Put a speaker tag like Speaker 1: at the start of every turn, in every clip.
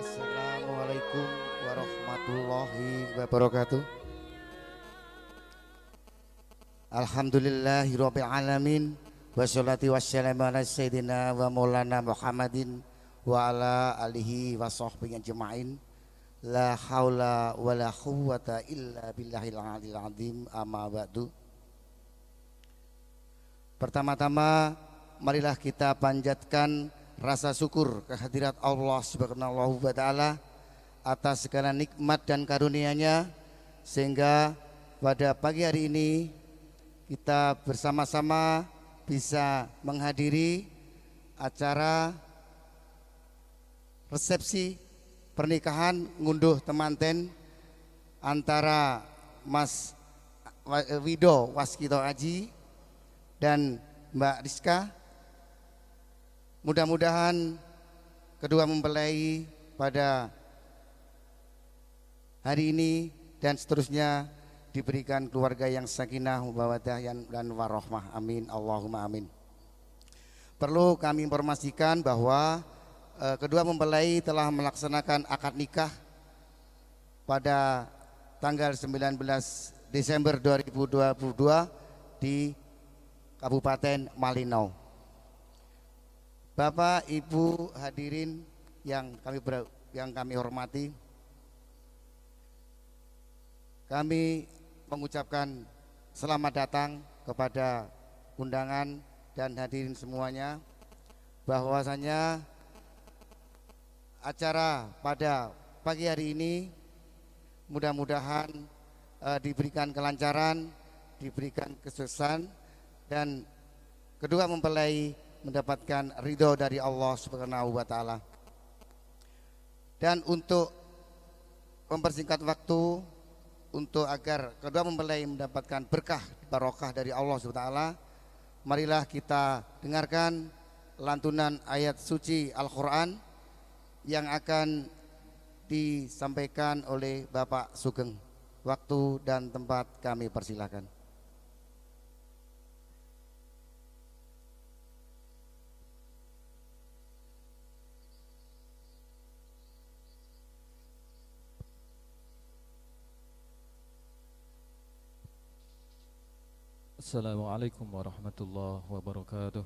Speaker 1: Assalamualaikum warahmatullahi wabarakatuh. Alhamdulillahirabbil alamin wassalatu wassalamu ala sayyidina wa maulana Muhammadin wa ala alihi wa sahbihi ajmain. La haula wala quwwata illa billahil aliyil azim, amma ba'du. Pertama-tama marilah kita panjatkan rasa syukur kehadirat Allah Subhanahu wa taala atas segala nikmat dan karunia-Nya, sehingga pada pagi hari ini kita bersama-sama bisa menghadiri acara resepsi pernikahan ngunduh temanten antara Mas Wido Waskito Aji dan Mbak Rizka. Mudah-mudahan kedua mempelai pada hari ini dan seterusnya diberikan keluarga yang sakinah, mawaddah dan warahmah. Amin, Allahumma amin. Perlu kami informasikan bahwa kedua mempelai telah melaksanakan akad nikah pada tanggal 19 Desember 2022 di Kabupaten Malinau. Bapak, Ibu hadirin yang kami hormati, kami mengucapkan selamat datang kepada undangan dan hadirin semuanya, bahwasanya acara pada pagi hari ini mudah-mudahan diberikan kelancaran, diberikan kesuksesan, dan kedua mempelai mendapatkan ridho dari Allah Subhanahu wa taala. Dan untuk mempersingkat waktu, untuk agar kedua mempelai mendapatkan berkah barokah dari Allah Subhanahu wa taala, marilah kita dengarkan lantunan ayat suci Al-Qur'an yang akan disampaikan oleh Bapak Sugeng. Waktu dan tempat kami persilakan.
Speaker 2: Assalamualaikum warahmatullahi wabarakatuh.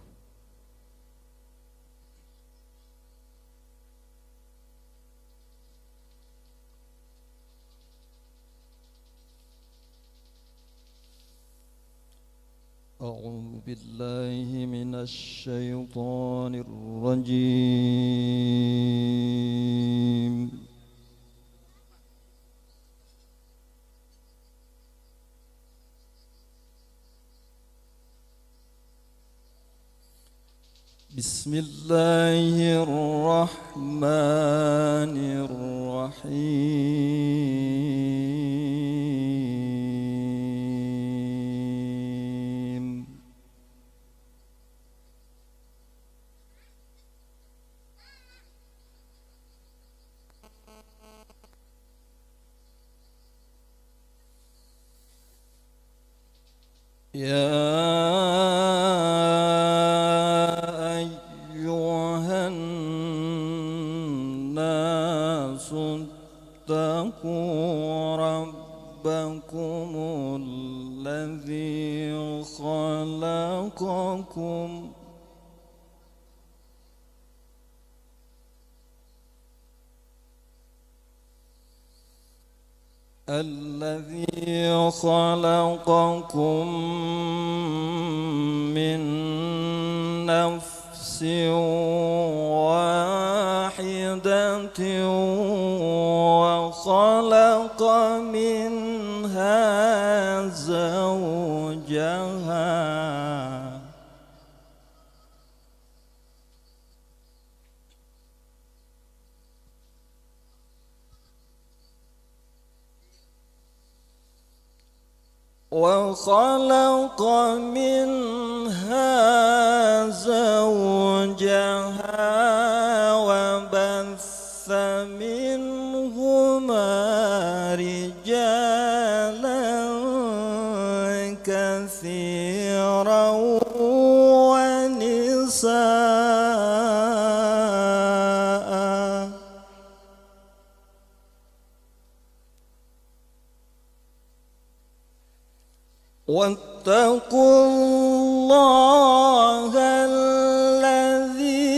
Speaker 2: أعوذ بالله من الشيطان الرجيم. بسم الله الرحمن الرحيم. يا أيها الناس اتقوا ربكم الذي خلقكم من نفس واحدة وخلق منها زوجها وبث منهما رجالا كثيرا ونساء. واتقوا الله الذي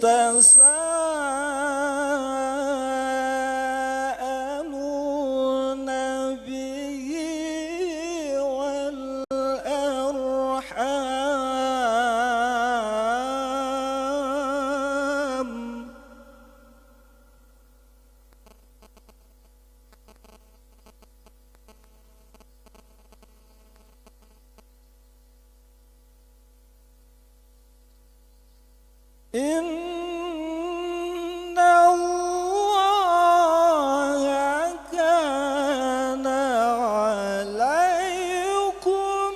Speaker 2: تساءلون به والأرحام إن الله كان عليكم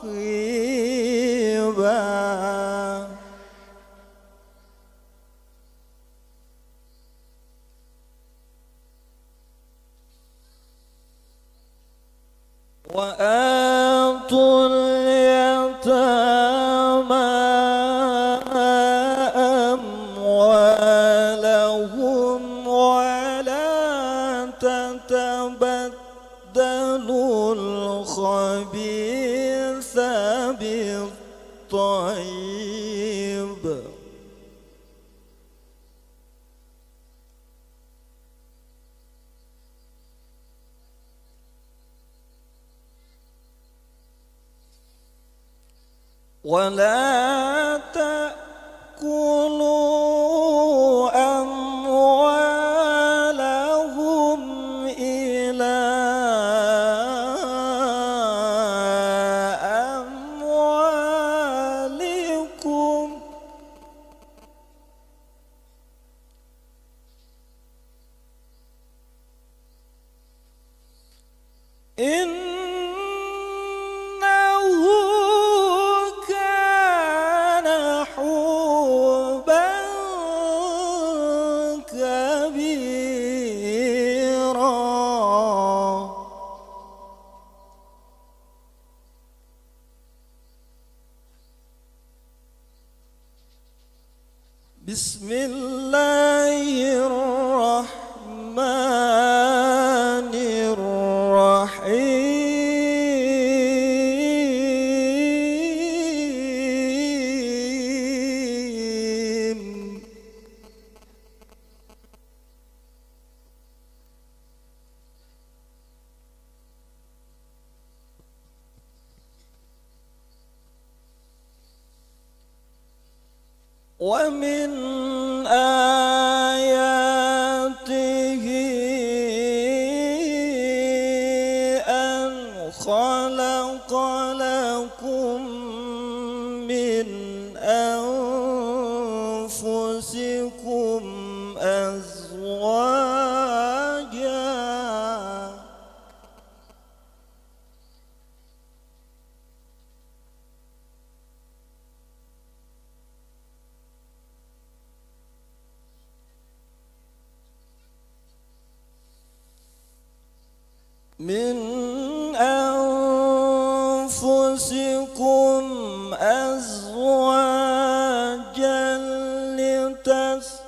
Speaker 2: رقيبا. وآتوا اليتامى أموالهم ولا تتبدلوا الخبيث بالطيب ولا تأكلوا أموالهم إلى أموالكم إنه كان حوبا كبيرا. بسم الله الرحمن الرحيم. ومن آياته أن خلق لكم من أنفسكم أزواجا من أنفسكم أزواجا لتسكنوا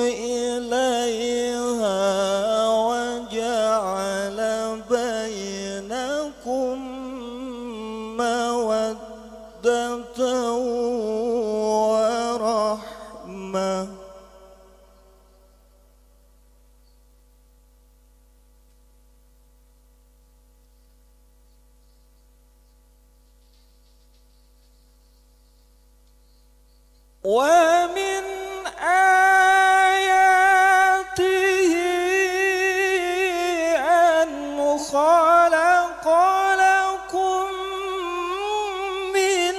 Speaker 2: إليها وجعل بينكم مودة ورحمة ومن آياته أن خلق لكم من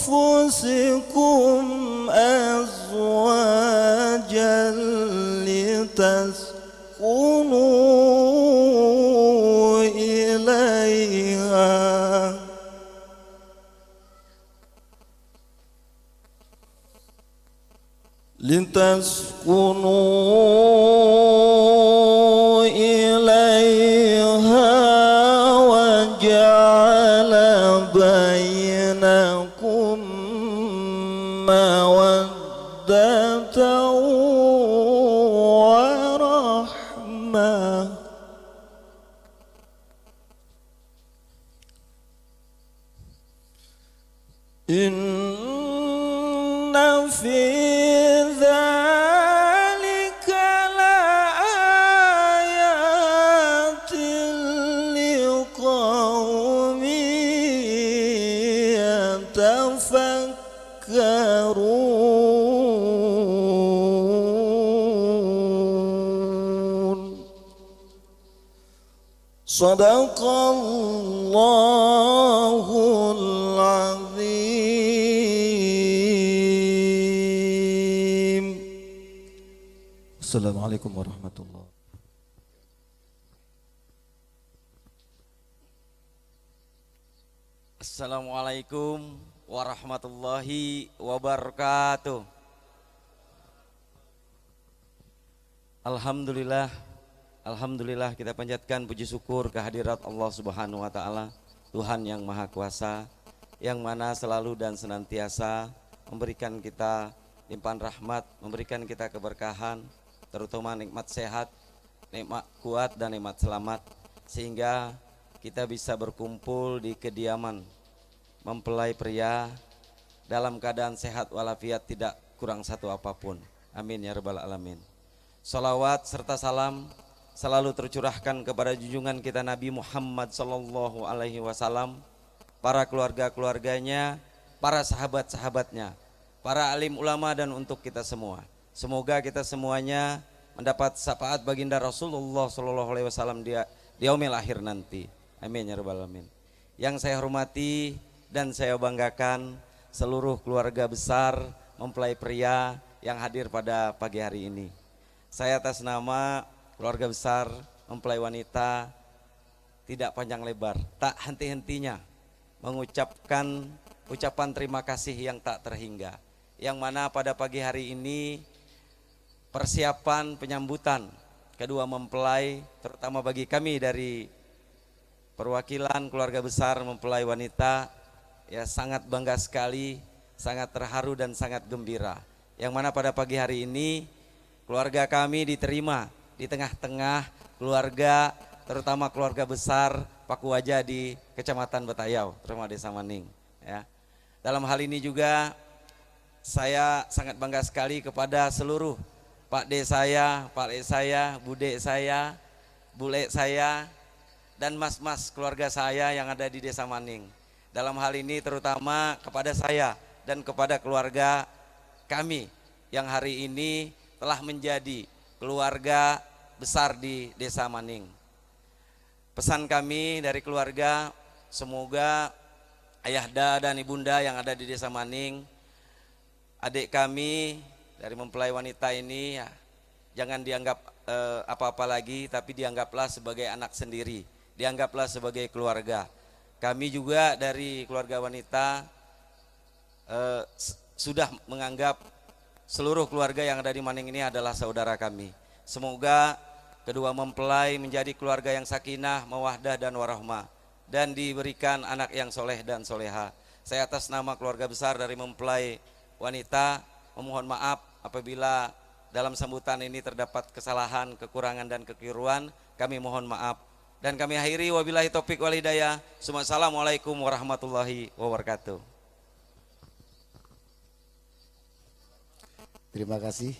Speaker 2: أنفسكم أزواجا لتسكنوا إليها وجعل بينكم مودة ورحمة إن في ذلك لآيات لقوم يتفكرون صدق الله العظيم. Assalamualaikum warahmatullahi.
Speaker 3: Assalamualaikum warahmatullahi wabarakatuh. Alhamdulillah, alhamdulillah kita panjatkan puji syukur kehadirat Allah Subhanahu wa taala, Tuhan yang Maha Kuasa, yang mana selalu dan senantiasa memberikan kita limpahan rahmat, memberikan kita keberkahan, terutama nikmat sehat, nikmat kuat dan nikmat selamat, sehingga kita bisa berkumpul di kediaman mempelai pria dalam keadaan sehat walafiat, tidak kurang satu apapun. Amin ya rabbal alamin. Salawat serta salam selalu tercurahkan kepada junjungan kita Nabi Muhammad sallallahu alaihi wasallam, para keluarga-keluarganya, para sahabat-sahabatnya, para alim ulama, dan untuk kita semua. Semoga kita semuanya mendapat syafaat baginda Rasulullah sallallahu alaihi wasallam di yaumil akhir nanti. Amin ya rabbal alamin. Yang saya hormati dan saya banggakan seluruh keluarga besar mempelai pria yang hadir pada pagi hari ini. Saya atas nama keluarga besar mempelai wanita tidak panjang lebar, tak henti-hentinya mengucapkan ucapan terima kasih yang tak terhingga, yang mana pada pagi hari ini persiapan penyambutan kedua mempelai, terutama bagi kami dari perwakilan keluarga besar mempelai wanita, ya sangat bangga sekali, sangat terharu dan sangat gembira, yang mana pada pagi hari ini keluarga kami diterima di tengah-tengah keluarga, terutama keluarga besar Pakuwaja di Kecamatan Betayau, terutama Desa Maning. Ya. Dalam hal ini juga saya sangat bangga sekali kepada seluruh Pak D saya, Pak Le saya, Bude saya, Bule saya, dan mas-mas keluarga saya yang ada di Desa Maning. dalam hal ini terutama kepada saya dan kepada keluarga kami yang hari ini telah menjadi keluarga besar di Desa Maning. Pesan kami dari keluarga, semoga ayahda dan ibunda yang ada di Desa Maning, adik kami dari mempelai wanita ini ya, jangan dianggap apa-apa lagi, tapi dianggaplah sebagai anak sendiri, dianggaplah sebagai keluarga. Kami juga dari keluarga wanita sudah menganggap seluruh keluarga yang ada di Maning ini adalah saudara kami. Semoga kedua mempelai menjadi keluarga yang sakinah, mawaddah dan warahmah, dan diberikan anak yang soleh dan soleha. Saya atas nama keluarga besar dari mempelai wanita memohon maaf apabila dalam sambutan ini terdapat kesalahan, kekurangan dan kekeliruan. Kami mohon maaf dan kami akhiri wabillahi taufik wal hidayah. Assalamualaikum warahmatullahi wabarakatuh.
Speaker 1: Terima kasih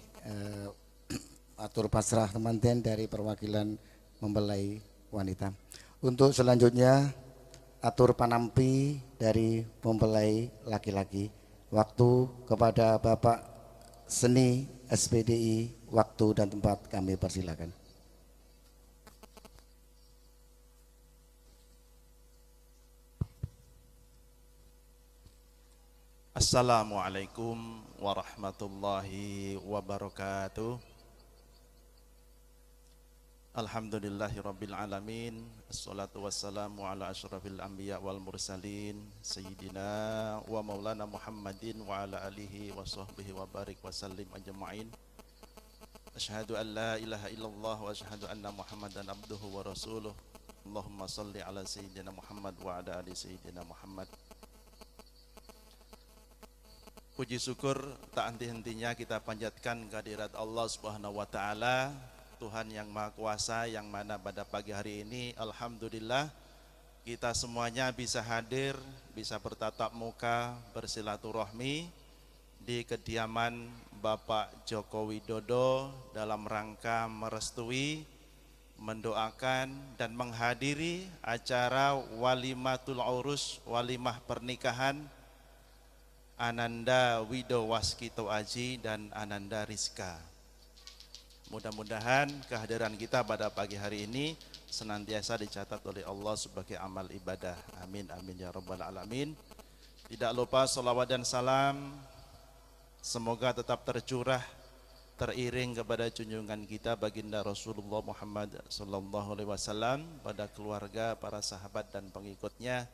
Speaker 1: atur pasrah temanten dari perwakilan mempelai wanita. Untuk selanjutnya atur panampi dari mempelai laki-laki. Waktu kepada Bapak Seni SPDI, waktu dan tempat kami persilakan.
Speaker 4: Assalamualaikum warahmatullahi wabarakatuh. Alhamdulillahirabbil alamin. Assalatu wassalamu ala asyrafil anbiya wal mursalin sayyidina wa maulana Muhammadin wa ala alihi wa sahbihi wa barik wa sallim ajma'in. Asyhadu an la ilaha illallah wa asyhadu anna Muhammadan abduhu wa rasuluh. Allahumma salli ala sayyidina Muhammad wa ala ali sayyidina Muhammad. Puji syukur tak henti-hentinya kita panjatkan kehadirat Allah Subhanahu wa taala, Tuhan yang Maha Kuasa, yang mana pada pagi hari ini alhamdulillah kita semuanya bisa hadir, bisa bertatap muka, bersilaturahmi di kediaman Bapak Joko Widodo dalam rangka merestui, mendoakan dan menghadiri acara walimatul urus, walimah pernikahan Ananda Wido Waskito Aji dan Ananda Rizka. Mudah-mudahan kehadiran kita pada pagi hari ini senantiasa dicatat oleh Allah sebagai amal ibadah. Amin amin ya rabbal alamin. Tidak lupa salawat dan salam semoga tetap tercurah, teriring kepada junjungan kita baginda Rasulullah Muhammad sallallahu alaihi wasallam, pada keluarga, para sahabat dan pengikutnya,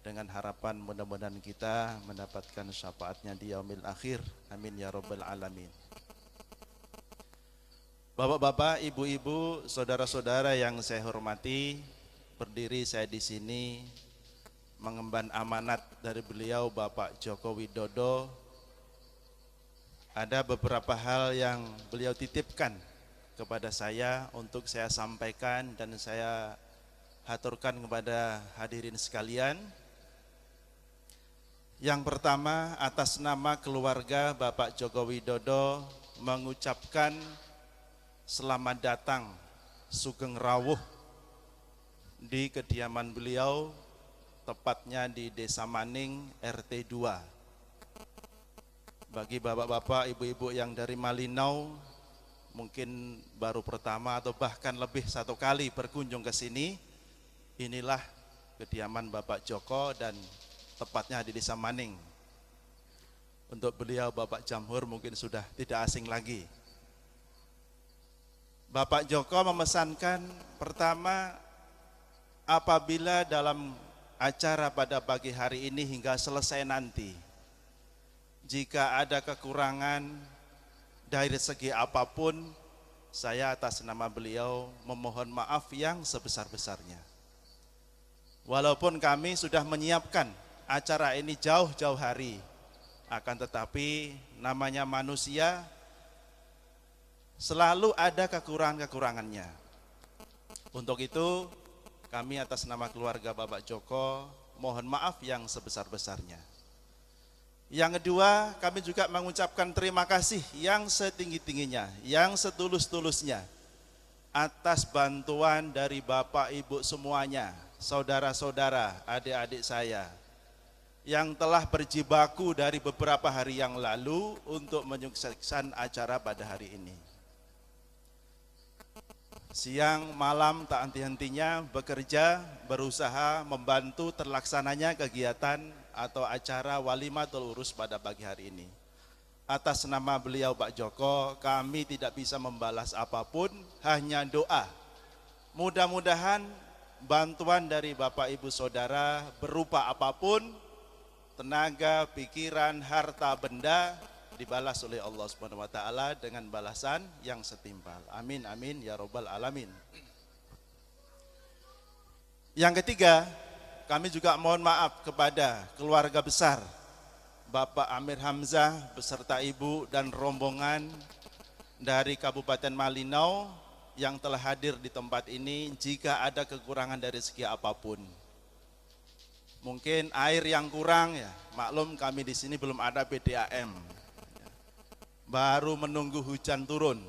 Speaker 4: dengan harapan mudah-mudahan kita mendapatkan syafaatnya di yaumil akhir. Amin ya rabbal alamin. Bapak-bapak, ibu-ibu, saudara-saudara yang saya hormati, berdiri saya di sini mengemban amanat dari beliau Bapak Joko Widodo. Ada beberapa hal yang beliau titipkan kepada saya untuk saya sampaikan dan saya haturkan kepada hadirin sekalian. Yang pertama, atas nama keluarga Bapak Joko Widodo mengucapkan selamat datang sugeng rawuh di kediaman beliau, tepatnya di Desa Maning RT 2. Bagi bapak-bapak, ibu-ibu yang dari Malinau mungkin baru pertama atau bahkan lebih satu kali berkunjung ke sini, inilah kediaman Bapak Joko dan tepatnya di Desa Maning. Untuk beliau Bapak Jamhur mungkin sudah tidak asing lagi. Bapak Joko memesankan, pertama, apabila dalam acara pada pagi hari ini hingga selesai nanti, jika ada kekurangan dari segi apapun, saya atas nama beliau memohon maaf yang sebesar-besarnya. Walaupun kami sudah menyiapkan acara ini jauh-jauh hari, akan tetapi namanya manusia selalu ada kekurangan-kekurangannya. Untuk itu kami atas nama keluarga Bapak Joko mohon maaf yang sebesar-besarnya. Yang kedua, kami juga mengucapkan terima kasih yang setinggi-tingginya, yang setulus-tulusnya atas bantuan dari Bapak Ibu semuanya, saudara-saudara, adik-adik saya, yang telah berjibaku dari beberapa hari yang lalu untuk menyukseskan acara pada hari ini. Siang malam tak henti-hentinya bekerja, berusaha membantu terlaksananya kegiatan atau acara Walimatul Urus pada pagi hari ini. Atas nama beliau Pak Joko, kami tidak bisa membalas apapun, hanya doa. Mudah-mudahan bantuan dari Bapak Ibu Saudara berupa apapun, tenaga, pikiran, harta, benda, dibalas oleh Allah Subhanahu wa taala dengan balasan yang setimpal. Amin amin ya robbal alamin. Yang ketiga, kami juga mohon maaf kepada keluarga besar Bapak Amir Hamzah beserta ibu dan rombongan dari Kabupaten Malinau yang telah hadir di tempat ini. Jika ada kekurangan dari segi apapun, mungkin air yang kurang, ya maklum kami di sini belum ada PDAM, baru menunggu hujan turun.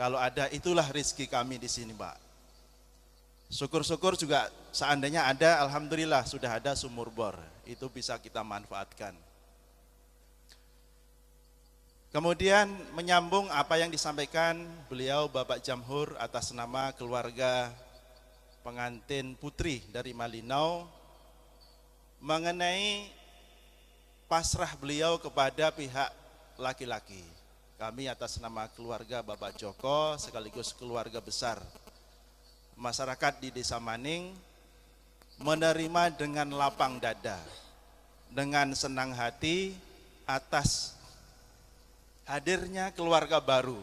Speaker 4: Kalau ada, itulah rezeki kami di sini, Pak. Syukur-syukur juga seandainya ada, alhamdulillah sudah ada sumur bor, itu bisa kita manfaatkan. Kemudian menyambung apa yang disampaikan beliau Bapak Jamhur atas nama keluarga pengantin putri dari Malinau mengenai pasrah beliau kepada pihak laki-laki. Kami atas nama keluarga Bapak Joko sekaligus keluarga besar masyarakat di Desa Maning menerima dengan lapang dada, dengan senang hati atas hadirnya keluarga baru.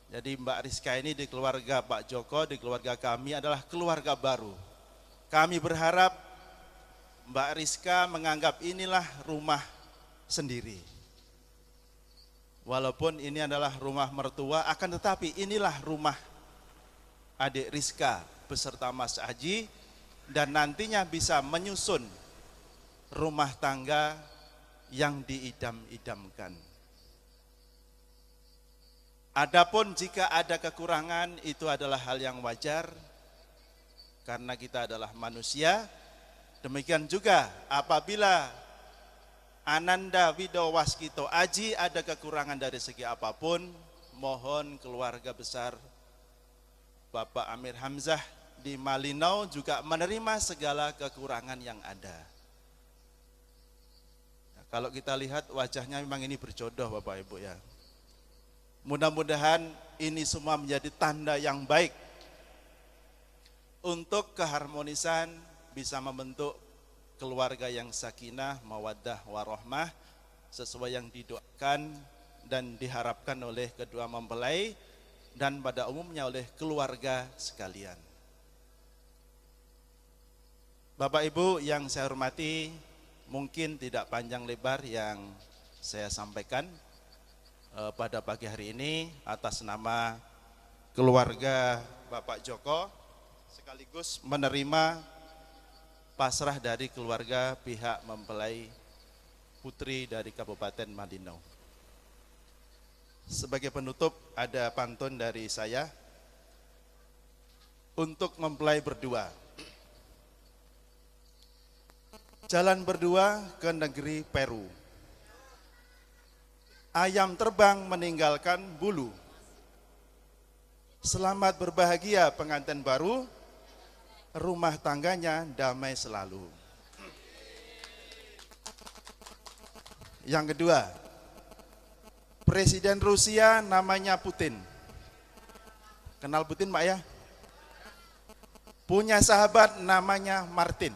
Speaker 4: Jadi Mbak Rizka ini di keluarga Pak Joko, di keluarga kami adalah keluarga baru. Kami berharap Mbak Rizka menganggap inilah rumah sendiri. Walaupun ini adalah rumah mertua, akan tetapi inilah rumah adik Rizka beserta Mas Haji, dan nantinya bisa menyusun rumah tangga yang diidam-idamkan. Adapun jika ada kekurangan, itu adalah hal yang wajar karena kita adalah manusia. Demikian juga apabila Ananda Widow Waskito Aji ada kekurangan dari segi apapun, mohon keluarga besar Bapak Amir Hamzah di Malinau juga menerima segala kekurangan yang ada. Nah, kalau kita lihat wajahnya memang ini berjodoh Bapak Ibu ya. Mudah-mudahan ini semua menjadi tanda yang baik untuk keharmonisan, bisa membentuk keluarga yang sakinah, mawaddah, warahmah sesuai yang didoakan dan diharapkan oleh kedua mempelai dan pada umumnya oleh keluarga sekalian. Bapak Ibu yang saya hormati, mungkin tidak panjang lebar yang saya sampaikan pada pagi hari ini atas nama keluarga Bapak Joko sekaligus menerima pasrah dari keluarga pihak mempelai putri dari Kabupaten Malinau. Sebagai penutup ada pantun dari saya untuk mempelai berdua. Jalan berdua ke negeri Peru. Ayam terbang meninggalkan bulu. Selamat berbahagia pengantin baru, rumah tangganya damai selalu. Yang kedua, Presiden Rusia namanya Putin. Kenal Putin Pak ya? Punya sahabat namanya Martin.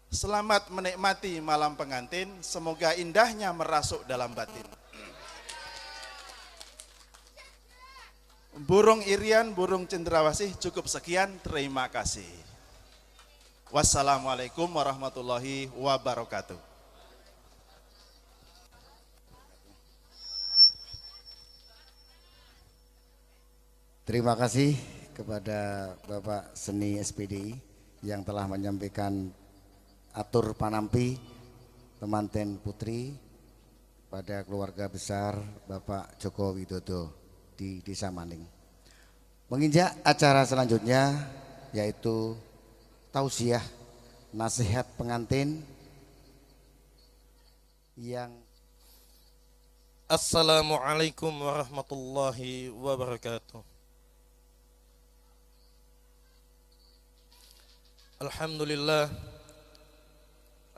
Speaker 4: Selamat menikmati malam pengantin, semoga indahnya merasuk dalam batin. Burung irian, burung cendrawasih, cukup sekian, terima kasih. Wassalamualaikum warahmatullahi wabarakatuh.
Speaker 1: Terima kasih kepada Bapak Seni SPDI yang telah menyampaikan atur panampi temanten putri pada keluarga besar Bapak Joko Widodo di Desa Maning. Menginjak acara selanjutnya yaitu tausiah nasihat pengantin yang
Speaker 5: Assalamualaikum warahmatullahi wabarakatuh.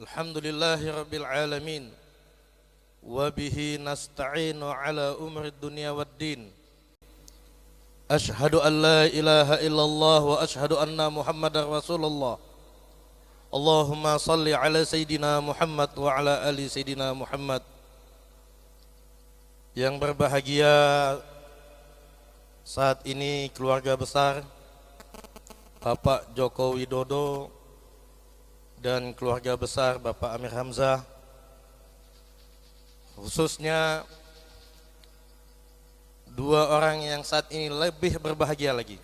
Speaker 5: Alhamdulillahi rabbil alamin. Wa bihi nasta'inu ala umri dunya waddin. Ashhadu an la ilaha illallah wa ashhadu anna Muhammadar Rasulullah. Allahumma salli ala Sayyidina Muhammad wa ala ali Sayyidina Muhammad. Yang berbahagia saat ini keluarga besar Bapak Joko Widodo dan keluarga besar Bapak Amir Hamzah, khususnya dua orang yang saat ini lebih berbahagia lagi.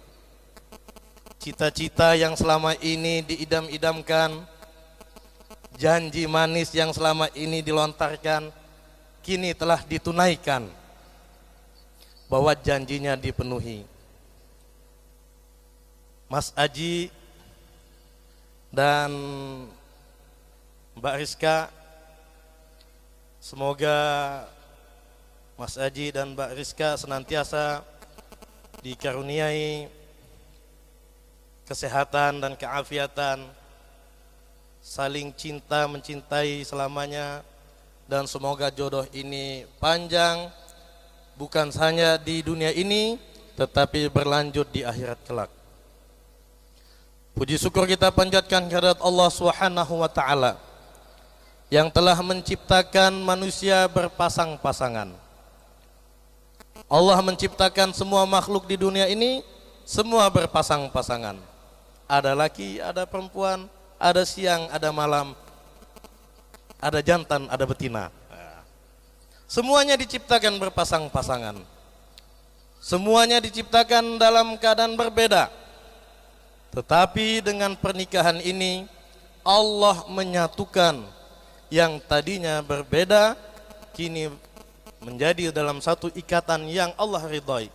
Speaker 5: Cita-cita yang selama ini diidam-idamkan, janji manis yang selama ini dilontarkan, kini telah ditunaikan, bahwa janjinya dipenuhi. Mas Aji dan Mbak Rizka, semoga Mas Aji dan Mbak Rizka senantiasa dikaruniai kesehatan dan keafiatan, saling cinta mencintai selamanya, dan semoga jodoh ini panjang, bukan hanya di dunia ini tetapi berlanjut di akhirat kelak. Puji syukur kita panjatkan kehadirat Allah Subhanahu wa taala yang telah menciptakan manusia berpasang-pasangan. Allah menciptakan semua makhluk di dunia ini semua berpasang-pasangan. Ada laki, ada perempuan, ada siang, ada malam, ada jantan, ada betina. Semuanya diciptakan berpasang-pasangan. Semuanya diciptakan dalam keadaan berbeda. Tetapi dengan pernikahan ini Allah menyatukan yang tadinya berbeda kini menjadi dalam satu ikatan yang Allah ridhai.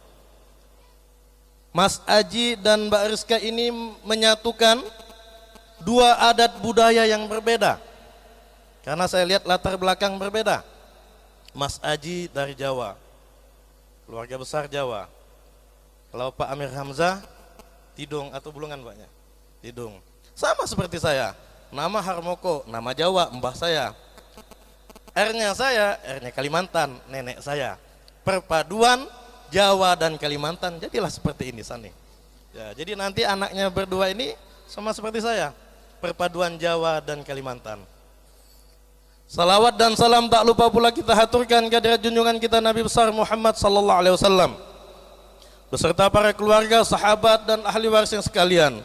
Speaker 5: Mas Aji dan Mbak Rizka ini menyatukan dua adat budaya yang berbeda. Karena saya lihat latar belakang berbeda. Mas Aji dari Jawa, keluarga besar Jawa. Kalau Pak Amir Hamzah, Tidung atau Bulungan Paknya? Tidung. Sama seperti saya, nama Harmoko, nama Jawa, mbah saya. R-nya saya, R-nya Kalimantan, nenek saya. Perpaduan Jawa dan Kalimantan, jadilah seperti ini Sani. Ya, jadi nanti anaknya berdua ini sama seperti saya, perpaduan Jawa dan Kalimantan. Salawat dan salam tak lupa pula kita haturkan kehadirat junjungan kita Nabi besar Muhammad sallallahu alaihi wasallam beserta para keluarga, sahabat dan ahli waris yang sekalian.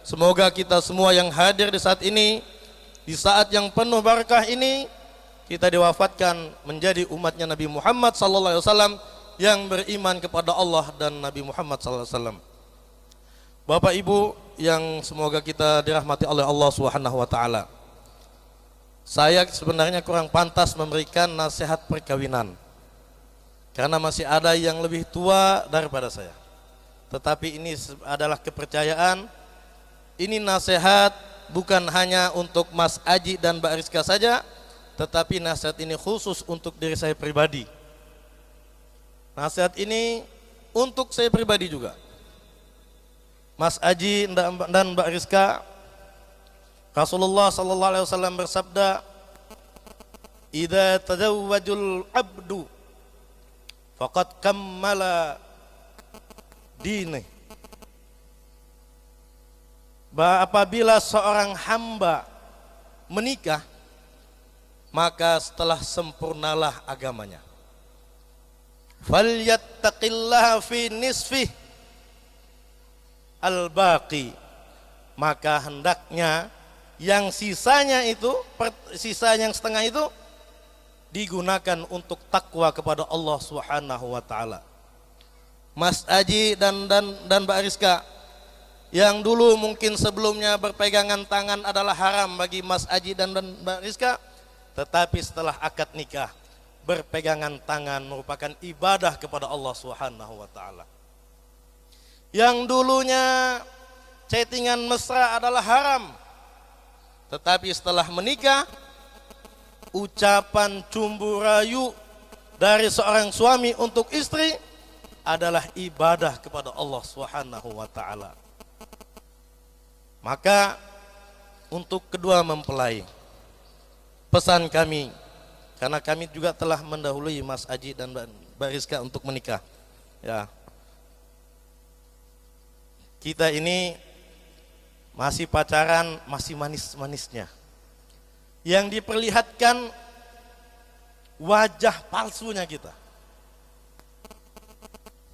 Speaker 5: Semoga kita semua yang hadir di saat ini, di saat yang penuh barakah ini, kita diwafatkan menjadi umatnya Nabi Muhammad sallallahu alaihi wasallam yang beriman kepada Allah dan Nabi Muhammad sallallahu alaihi wasallam. Bapak Ibu yang semoga kita dirahmati oleh Allah Subhanahu wa taala. Saya sebenarnya kurang pantas memberikan nasihat perkawinan karena masih ada yang lebih tua daripada saya. Tetapi ini adalah kepercayaan. Ini nasihat bukan hanya untuk Mas Aji dan Mbak Rizka saja, tetapi nasihat ini khusus untuk diri saya pribadi. Nasihat ini untuk saya pribadi juga. Mas Aji dan Mbak Rizka, Rasulullah sallallahu alaihi wasallam bersabda, "Idza tazawwajul 'abdu faqad kammala dini." Apabila seorang hamba menikah, maka setelah sempurnalah agamanya. Falyattaqillaha fi nisfi al-baqi, maka hendaknya yang sisanya itu, sisa yang setengah itu digunakan untuk takwa kepada Allah Subhanahu wa taala. Mas Aji dan Mbak Rizka yang dulu mungkin sebelumnya berpegangan tangan adalah haram bagi Mas Aji dan Mbak Rizka, tetapi setelah akad nikah berpegangan tangan merupakan ibadah kepada Allah Subhanahu wa taala. Yang dulunya chattingan mesra adalah haram, Tetapi setelah menikah, ucapan cumbu rayu dari seorang suami untuk istri adalah ibadah kepada Allah Subhanahu wa taala. Maka untuk kedua mempelai, pesan kami, karena kami juga telah mendahului Mas Aji dan Mbak Rizka untuk menikah. Ya. Kita ini masih pacaran, masih manis-manisnya. Yang diperlihatkan wajah palsunya kita.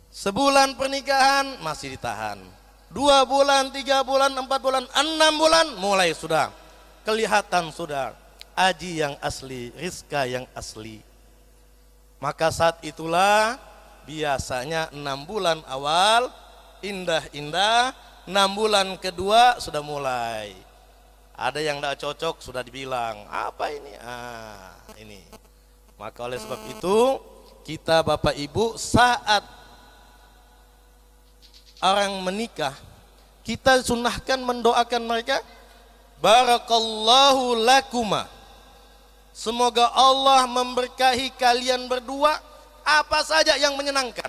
Speaker 5: Sebulan pernikahan masih ditahan. 2 bulan, 3 bulan, 4 bulan, 6 bulan mulai sudah kelihatan sudah Aji yang asli, Rizka yang asli. Maka saat itulah biasanya 6 bulan awal indah-indah, 6 bulan kedua sudah mulai. Ada yang tidak cocok sudah dibilang, apa ini? Ini. Maka oleh sebab itu kita Bapak Ibu saat orang menikah, kita sunahkan mendoakan mereka, barakallahu lakuma. Semoga Allah memberkahi kalian berdua apa saja yang menyenangkan.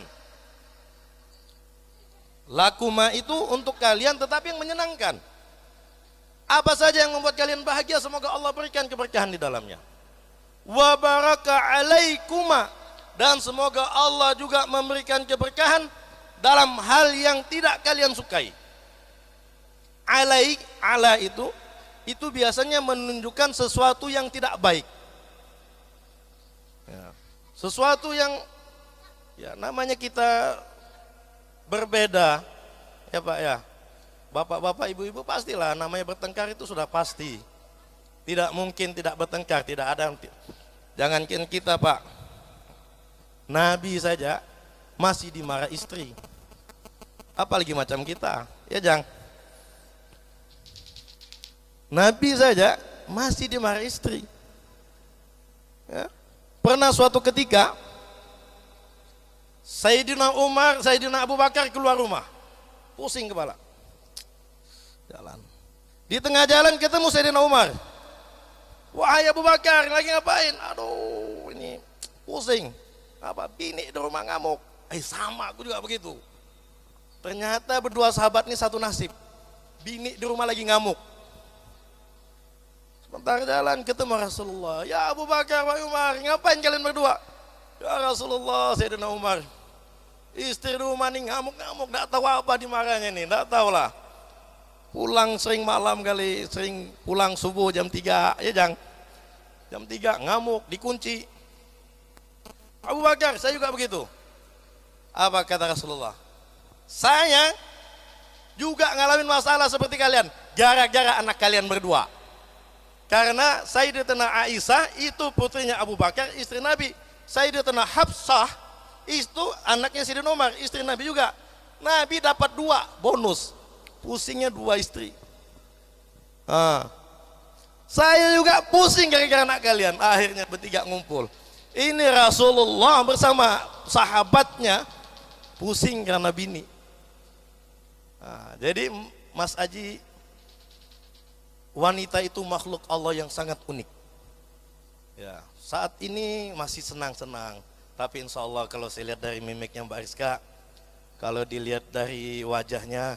Speaker 5: Lakuma itu untuk kalian tetapi yang menyenangkan. Apa saja yang membuat kalian bahagia, semoga Allah berikan keberkahan di dalamnya. Wa baraka alaikuma, dan semoga Allah juga memberikan keberkahan dalam hal yang tidak kalian sukai. Ala itu biasanya menunjukkan sesuatu yang tidak baik. Ya. Sesuatu yang ya namanya kita berbeda, ya Pak ya. Bapak-bapak, ibu-ibu pastilah namanya bertengkar itu sudah pasti. Tidak mungkin tidak bertengkar, tidak ada. Jangankan kita Pak, Nabi saja masih dimarah istri. Apalagi macam kita, ya Jang. Nabi saja masih dimarah istri. Ya. Pernah suatu ketika Sayyidina Umar, Sayyidina Abu Bakar keluar rumah, pusing kepala. Jalan. Di tengah jalan ketemu Sayyidina Umar. Wahai Abu Bakar, lagi ngapain? Aduh, ini pusing. Apa bini di rumah ngamuk? Sama, aku juga begitu. Ternyata berdua sahabat ini satu nasib. Bini di rumah lagi ngamuk. Sebentar jalan ketemu Rasulullah. Ya Abu Bakar, Wahai Umar, ngapain kalian berdua? Ya Rasulullah, Sayyidina Umar, istri di rumah ini ngamuk-ngamuk, gak tahu apa dimarahnya nih, gak tahu lah. Pulang sering malam kali, sering pulang subuh jam 3, ya Jang. Jam 3 ngamuk, dikunci. Abu Bakar, saya juga begitu. Apa kata Rasulullah? Saya juga ngalamin masalah seperti kalian, gara-gara anak kalian berdua. Karena Sayyidatina Aisyah itu putrinya Abu Bakar, istri Nabi. Sayyidatina Hafsah itu anaknya Sayyidina Umar, istri Nabi juga. Nabi dapat 2 bonus, pusingnya 2 istri. Saya juga pusing gara-gara anak kalian. Akhirnya bertiga ngumpul. Ini Rasulullah bersama sahabatnya pusing karena bini. Jadi Mas Aji, wanita itu makhluk Allah yang sangat unik. Ya, saat ini masih senang-senang, tapi insya Allah kalau saya lihat dari mimiknya Mbak Rizka, kalau dilihat dari wajahnya,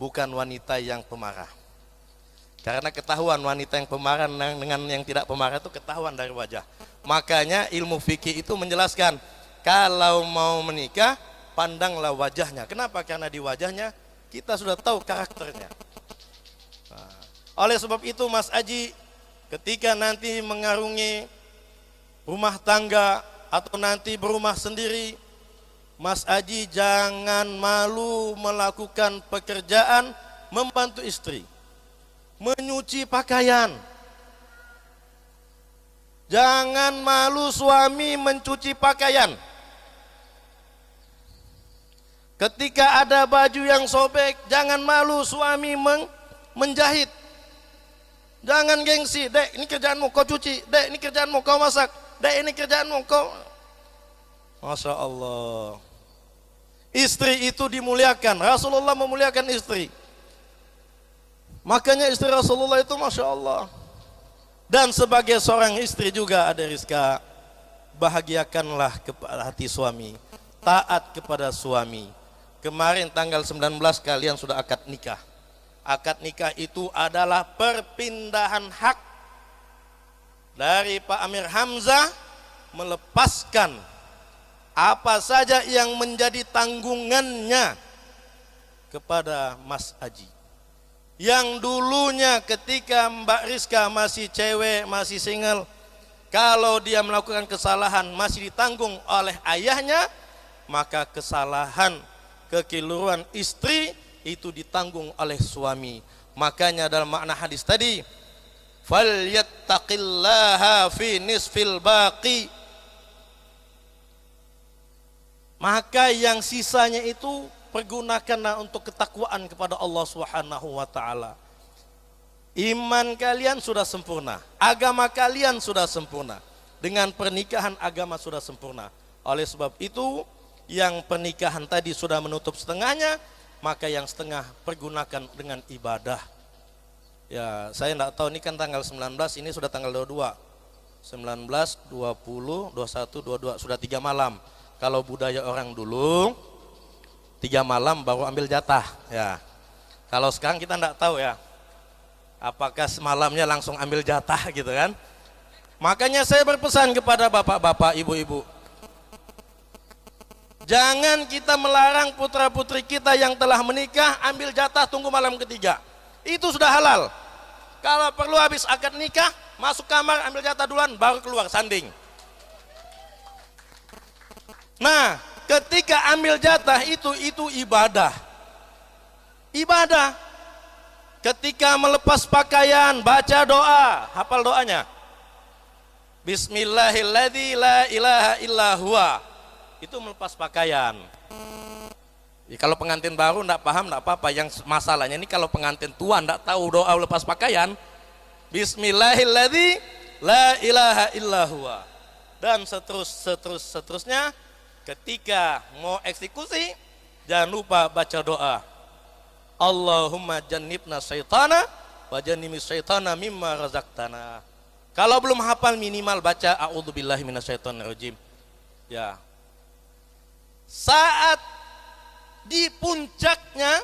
Speaker 5: bukan wanita yang pemarah. Karena ketahuan wanita yang pemarah dengan yang tidak pemarah itu ketahuan dari wajah. Makanya ilmu fikih itu menjelaskan, kalau mau menikah, pandanglah wajahnya. Kenapa? Karena di wajahnya kita sudah tahu karakternya. Oleh sebab itu Mas Aji, ketika nanti mengarungi rumah tangga atau nanti berumah sendiri, Mas Aji jangan malu melakukan pekerjaan membantu istri, menyuci pakaian. Jangan malu suami mencuci pakaian. Ketika ada baju yang sobek, jangan malu suami menjahit. Jangan gengsi, dek ini kerjaanmu kau cuci, dek ini kerjaanmu kau masak, dek ini kerjaanmu kau. Masya Allah. Istri itu dimuliakan, Rasulullah memuliakan istri. Makanya istri Rasulullah itu Masya Allah. Dan sebagai seorang istri juga ada Rizka, bahagiakanlah kepada hati suami, taat kepada suami. Kemarin tanggal 19 kalian sudah akad nikah. Akad nikah itu adalah perpindahan hak dari Pak Amir Hamzah melepaskan apa saja yang menjadi tanggungannya kepada Mas Aji. Yang dulunya ketika Mbak Rizka masih cewek, masih single, kalau dia melakukan kesalahan masih ditanggung oleh ayahnya, maka kesalahan kekeliruan istri itu ditanggung oleh suami. Makanya dalam makna hadis tadi, falyattaqillaha fi nisfil baqi, maka yang sisanya itu pergunakanlah untuk ketakwaan kepada Allah Subhanahu wa taala. Iman kalian sudah sempurna, agama kalian sudah sempurna. Dengan pernikahan agama sudah sempurna. Oleh sebab itu, yang pernikahan tadi sudah menutup setengahnya, maka yang setengah pergunakan dengan ibadah. Ya, saya tidak tahu, ini kan tanggal 19, ini sudah tanggal 22. 19, 20, 21, 22, sudah 3 malam. Kalau budaya orang dulu 3 malam baru ambil jatah ya. Kalau sekarang kita tidak tahu ya, apakah semalamnya langsung ambil jatah gitu kan. Makanya saya berpesan kepada bapak-bapak, ibu-ibu, jangan kita melarang putra-putri kita yang telah menikah ambil jatah tunggu malam ketiga. Itu sudah halal. Kalau perlu habis akad nikah, masuk kamar ambil jatah duluan, baru keluar sanding. Nah, ketika ambil jatah itu ibadah. Ibadah. Ketika melepas pakaian, baca doa, hafal doanya. Bismillahilladzi la ilaha illa huwa. Itu melepas pakaian. Ya, kalau pengantin baru enggak paham enggak apa-apa. Yang masalahnya ini kalau pengantin tua enggak tahu doa lepas pakaian. Bismillahilladzi la ilaha illa huwa. Dan seterusnya. Ketika mau eksekusi, jangan lupa baca doa. Allahumma jannibna syaitana wa jannibi syaitana mimma razaqtana. Kalau belum hafal minimal baca a'udzubillahi minasyaitonirrajim. Ya. Saat di puncaknya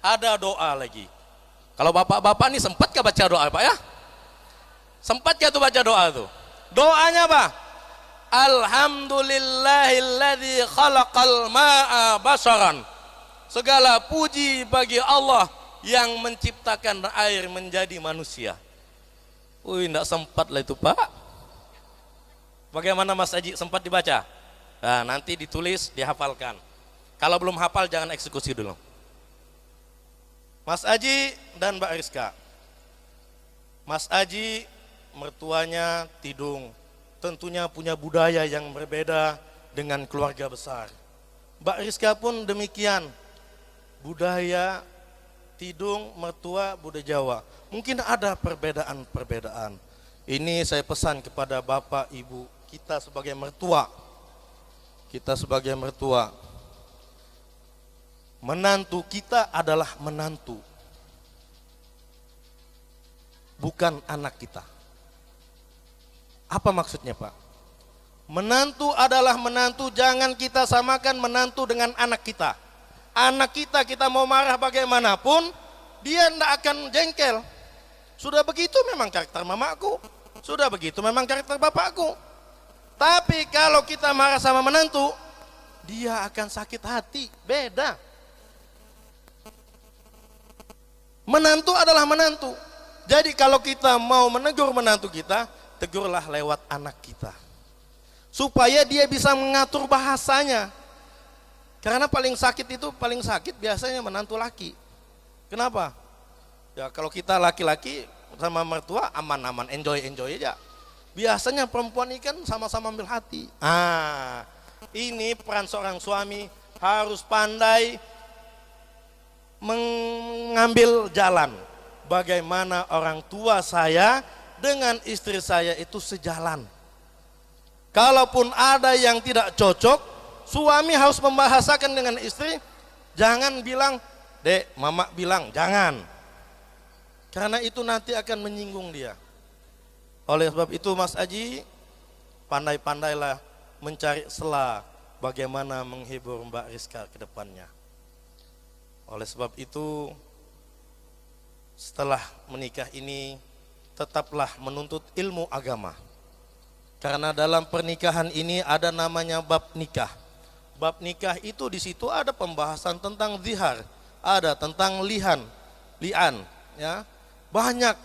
Speaker 5: ada doa lagi. Kalau bapak-bapak ini sempat gak baca doa Pak ya? Sempat gak tuh baca doa tuh? Doanya apa? Alhamdulillahilladzi khalaqal ma'a basharan. Segala puji bagi Allah yang menciptakan air menjadi manusia. Wih, enggak sempat lah itu Pak. Bagaimana Mas Aji, sempat dibaca? Nah, nanti ditulis, dihafalkan. Kalau belum hafal jangan eksekusi dulu. Mas Aji dan Mbak Rizka. Mas Aji mertuanya Tidung, tentunya punya budaya yang berbeda dengan keluarga besar. Mbak Rizka pun demikian, budaya Tidung, mertua, budaya Jawa. Mungkin ada perbedaan-perbedaan. Ini saya pesan kepada bapak, ibu, kita sebagai mertua. Kita sebagai mertua. Menantu kita adalah menantu. Bukan anak kita. Apa maksudnya Pak? Menantu adalah menantu, jangan kita samakan menantu dengan anak kita. Anak kita mau marah bagaimanapun, dia tidak akan jengkel. Sudah begitu memang karakter mamaku, sudah begitu memang karakter bapakku. Tapi kalau kita marah sama menantu, dia akan sakit hati, beda. Menantu adalah menantu. Jadi kalau kita mau menegur menantu kita, tegurlah lewat anak kita, supaya dia bisa mengatur bahasanya. Karena paling sakit biasanya menantu laki. Kenapa? Ya kalau kita laki-laki sama mertua aman-aman, enjoy aja. Biasanya perempuan ini kan sama-sama ambil hati. Ini peran seorang suami, harus pandai mengambil jalan. Bagaimana orang tua saya dengan istri saya itu sejalan. Kalaupun ada yang tidak cocok, suami harus membahasakan dengan istri. Jangan bilang, dek, mama bilang, jangan. Karena itu nanti akan menyinggung dia. Oleh sebab itu Mas Aji, pandai-pandailah mencari sela bagaimana menghibur Mbak Rizka ke depannya. Oleh sebab itu, setelah menikah ini, tetaplah menuntut ilmu agama. Karena dalam pernikahan ini ada namanya bab nikah. Bab nikah itu di situ ada pembahasan tentang zihar, ada tentang lian, ya. Banyak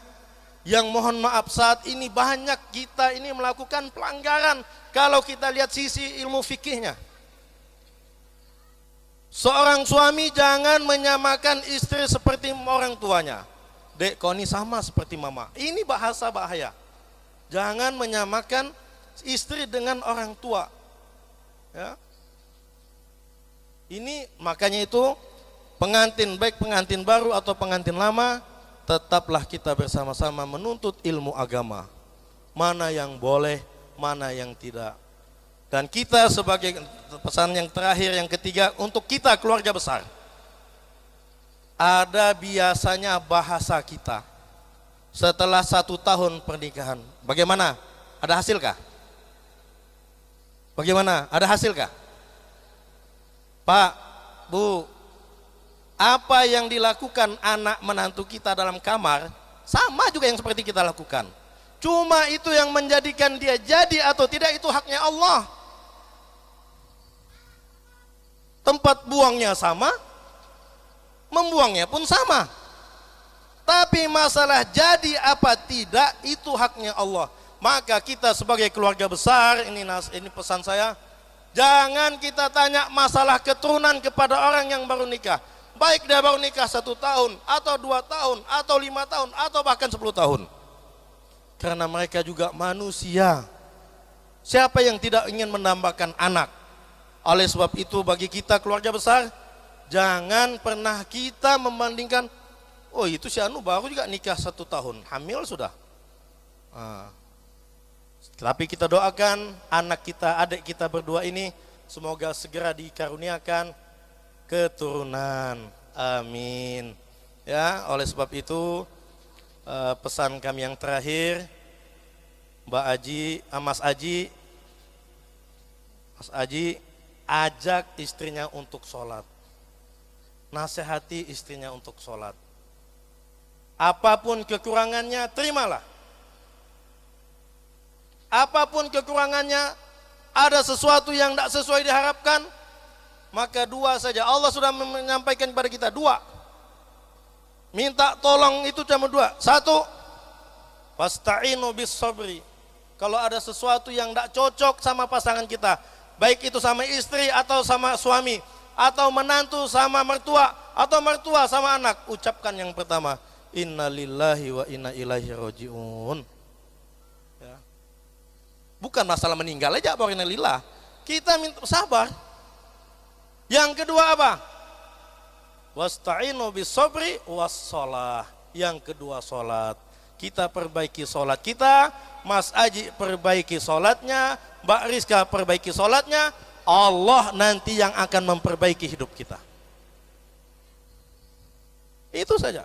Speaker 5: yang mohon maaf saat ini banyak kita ini melakukan pelanggaran kalau kita lihat sisi ilmu fikihnya. Seorang suami jangan menyamakan istri seperti orang tuanya. Dek, kau ini sama seperti mama. Ini bahasa bahaya. Jangan menyamakan istri dengan orang tua. Ya. Ini makanya itu pengantin, baik pengantin baru atau pengantin lama, tetaplah kita bersama-sama menuntut ilmu agama. Mana yang boleh, mana yang tidak. Dan kita sebagai pesan yang terakhir, yang ketiga, untuk kita keluarga besar. Ada biasanya bahasa kita setelah 1 tahun pernikahan. Bagaimana? Ada hasilkah? Bagaimana? Ada hasilkah? Pak, Bu, apa yang dilakukan anak menantu kita dalam kamar sama juga yang seperti kita lakukan. Cuma itu yang menjadikan dia jadi atau tidak itu haknya Allah. Tempat buangnya sama, membuangnya pun sama. Tapi masalah jadi apa tidak itu haknya Allah. Maka kita sebagai keluarga besar, ini pesan saya, jangan kita tanya masalah keturunan kepada orang yang baru nikah. Baik dia baru nikah 1 tahun, atau 2 tahun, atau 5 tahun, atau bahkan 10 tahun. Karena mereka juga manusia. Siapa yang tidak ingin menambahkan anak? Oleh sebab itu bagi kita keluarga besar, jangan pernah kita membandingkan, oh itu si Anu baru juga nikah 1 tahun, hamil sudah. Tapi kita doakan anak kita, adik kita berdua ini semoga segera dikaruniakan keturunan. Amin. Ya, oleh sebab itu pesan kami yang terakhir, Mbak Aji, Mas Aji ajak istrinya untuk sholat. Nasihati istrinya untuk sholat. Apapun kekurangannya, terimalah. Apapun kekurangannya, ada sesuatu yang tidak sesuai diharapkan, maka 2 saja. Allah sudah menyampaikan kepada kita 2. Minta tolong itu cuma 2. 1, fasta'inu bis sabri. Kalau ada sesuatu yang tidak cocok sama pasangan kita, baik itu sama istri atau sama suami, atau menantu sama mertua, atau mertua sama anak, ucapkan yang pertama, inna lillahi wa inna ilaihi raji'un. Ya. Bukan masalah meninggal aja, baru inna lillah. Kita minta sabar. Yang kedua apa? Wasta'inu bis sabri was shalah. Yang kedua sholat. Kita perbaiki sholat kita, Mas Aji perbaiki sholatnya, Mbak Rizka perbaiki sholatnya, Allah nanti yang akan memperbaiki hidup kita. Itu saja.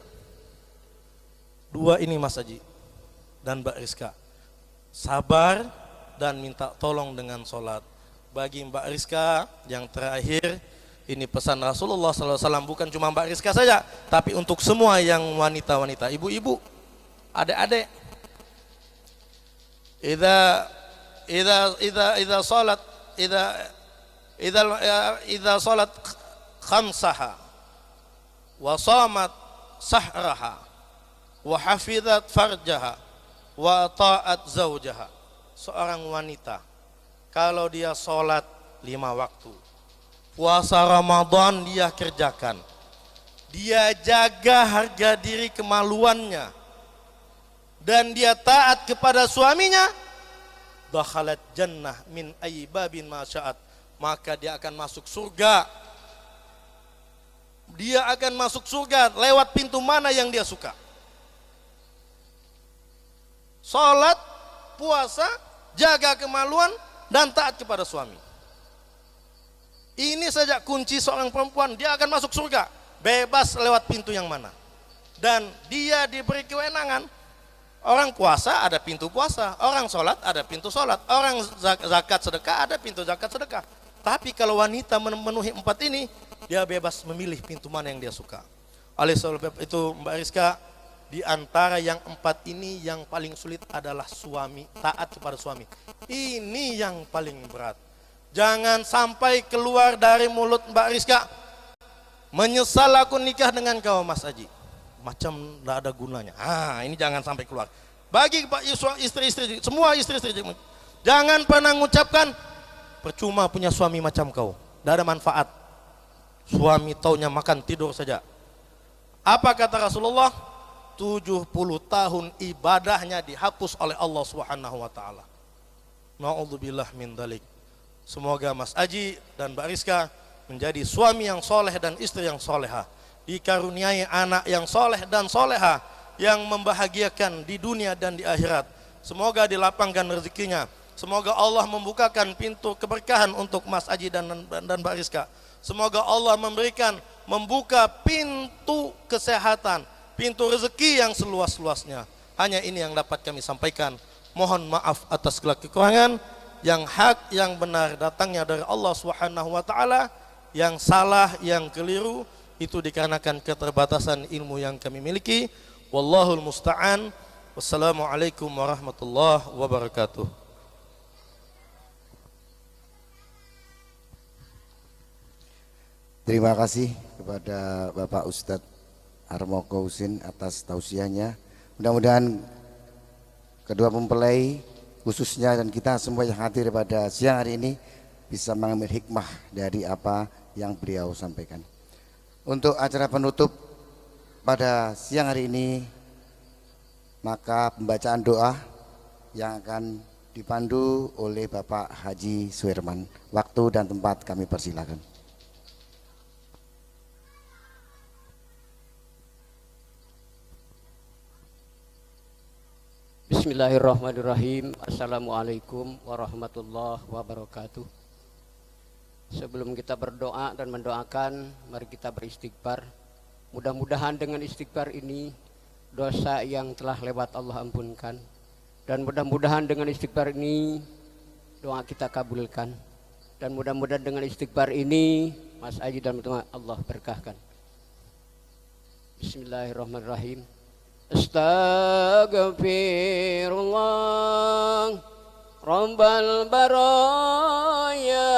Speaker 5: 2 ini Mas Aji dan Mbak Rizka. Sabar dan minta tolong dengan sholat. Bagi Mbak Rizka yang terakhir, ini pesan Rasulullah SAW, bukan cuma Mbak Rizka saja, tapi untuk semua yang wanita-wanita, ibu-ibu, adik-adik. Idza salat khamsaha wa shamat sahraha wa hafizat farjaha wa ta'at zaujaha. Seorang wanita kalau dia sholat 5 waktu, puasa Ramadan dia kerjakan, dia jaga harga diri kemaluannya, dan dia taat kepada suaminya, dakhalat jannah min ayyi babin ma sya'at, maka dia akan masuk surga. Dia akan masuk surga lewat pintu mana yang dia suka. Salat, puasa, jaga kemaluan, dan taat kepada suami. Ini saja kunci seorang perempuan, dia akan masuk surga, bebas lewat pintu yang mana. dan dia diberi kewenangan. Orang puasa ada pintu puasa, orang sholat ada pintu sholat, orang zakat sedekah ada pintu zakat sedekah. Tapi kalau wanita memenuhi 4 ini, dia bebas memilih pintu mana yang dia suka. Oleh sebab itu Mbak Rizka, di antara yang 4 ini yang paling sulit adalah suami, taat kepada suami. Ini yang paling berat. Jangan sampai keluar dari mulut Mbak Rizka, menyesal aku nikah dengan kau Mas Aji. Macam tidak ada gunanya. Ini jangan sampai keluar. Bagi istri-istri, semua istri-istri, jangan pernah mengucapkan percuma punya suami macam kau. Tidak ada manfaat. Suami taunya makan tidur saja. Apa kata Rasulullah? 70 tahun ibadahnya dihapus oleh Allah Subhanahu wa taala. Na'udzubillah min dzalik. Semoga Mas Aji dan Mbak Rizka menjadi suami yang soleh dan istri yang soleha, dikaruniai anak yang soleh dan soleha, yang membahagiakan di dunia dan di akhirat. Semoga dilapangkan rezekinya. Semoga Allah membukakan pintu keberkahan untuk Mas Aji dan Mbak Rizka. Semoga Allah membuka pintu kesehatan, pintu rezeki yang seluas-luasnya. Hanya ini yang dapat kami sampaikan. Mohon maaf atas segala kekurangan. Yang hak, yang benar datangnya dari Allah Subhanahu wa taala. Yang salah, yang keliru itu dikarenakan keterbatasan ilmu yang kami miliki. Wallahul musta'an. Wassalamualaikum warahmatullahi wabarakatuh.
Speaker 1: Terima kasih kepada Bapak Ustadz Harmoko Husin atas tausiahnya. Mudah-mudahan kedua mempelai khususnya dan kita semua yang hadir pada siang hari ini bisa mengambil hikmah dari apa yang beliau sampaikan. Untuk acara penutup pada siang hari ini, maka pembacaan doa yang akan dipandu oleh Bapak Haji Suherman. Waktu dan tempat kami persilakan.
Speaker 6: Bismillahirrahmanirrahim. Assalamualaikum warahmatullahi wabarakatuh. Sebelum kita berdoa dan mendoakan, mari kita beristighfar. Mudah-mudahan dengan istighfar ini dosa yang telah lewat Allah ampunkan, dan mudah-mudahan dengan istighfar ini doa kita kabulkan, dan mudah-mudahan dengan istighfar ini Mas Aji dan teman Allah berkahkan. Bismillahirrahmanirrahim. Astaghfirullah Rabbal baraya.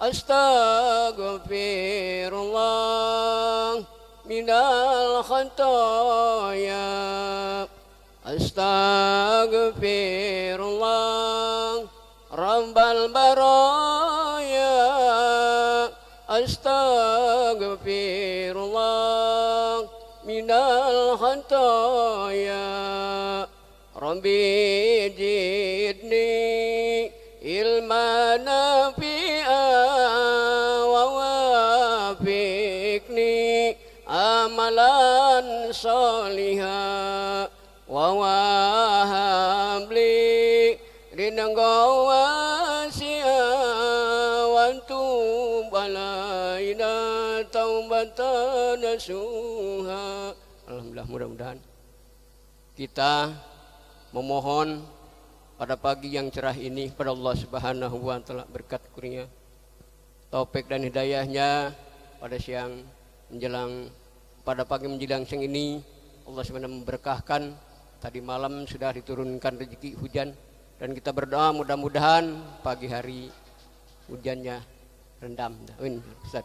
Speaker 6: Astaghfirullah minal khataya. Astaghfirullah Rabbal baraya. Astaghfirullah minal khataya. Rabbi jidni ilman nafi'a wa wafiqni amalan salihah wa wahabli ridhan wasi'a wa tub alaina taubatan nasuha. Alhamdulillah, mudah-mudahan kita memohon pada pagi yang cerah ini pada Allah Subhanahu wa taala berkat kurnia taufik dan hidayahnya pada siang menjelang pada pagi menjelang siang ini. Allah Subhanahu memberkahkan. Tadi malam sudah diturunkan rezeki hujan, dan kita berdoa mudah-mudahan pagi hari hujannya rendam. Ustaz.